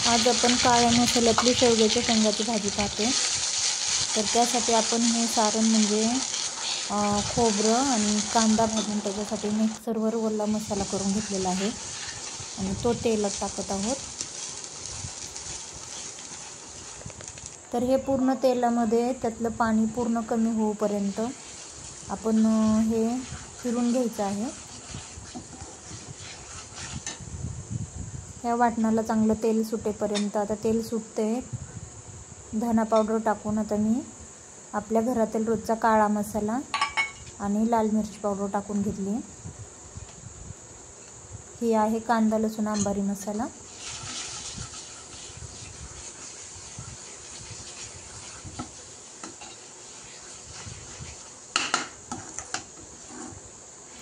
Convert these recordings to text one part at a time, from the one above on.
आज आपण काळ्या मसाल्यातली शेवग्याच्या शेंगाची भाजी पाहते। तर त्यासाठी आपण हे सारण म्हणजे खोबरं आणि कांदा भाजून त्याच्यासाठी मिक्सरवर ओला मसाला करून घेतलेला आहे आणि तो तेलात टाकत आहोत। तर हे पूर्ण तेलामध्ये त्यातलं पाणी पूर्ण कमी होईपर्यंत आपण हे फिरून घ्यायचं आहे। या वाटणाला चांगलं तेल सुटेपर्यंत, आता तेल सुटते, धना पावडर टाकून आता मी आपल्या घरातील रोजचा काळा मसाला आणि लाल मिरची पावडर टाकून घेतली। ही आहे कांदा लसूण अंबारी मसाला।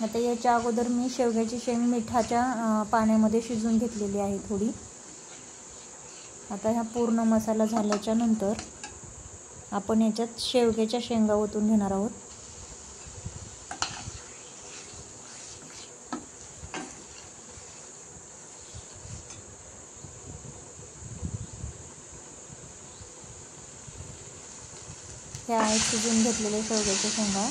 आता याच्या अगोदर मी शेवग्याची शेंग मिठाच्या पाण्यामध्ये शिजवून घेतलेली आहे थोडी। आता हा पूर्ण मसाला झाल्याच्या नंतर आपण याच्यात शेवग्याच्या शेंगा ओतून घेणार आहोत। ह्या आहेत शिजवून घेतलेल्या शेवग्याच्या शेंगा।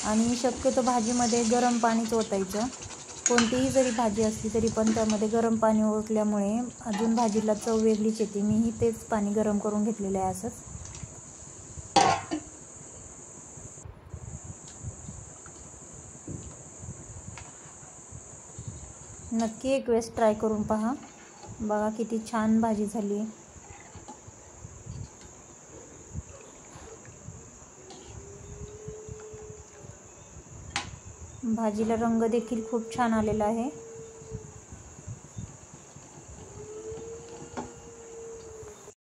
आणि शक्यतो भाजीमध्ये गरम पाणीच ओतायचं। कोणतीही जरी भाजी असली तरी पण त्यामध्ये गरम पाणी ओतल्यामुळे अजून भाजीला चव वेगळीच येते। मीही तेच पाणी गरम करून घेतलेलं आहे असंच। नक्की एक वेळेस ट्राय करून पहा, बघा किती छान भाजी झाली। भाजीला रंग देखील खूप छान आलेला आहे।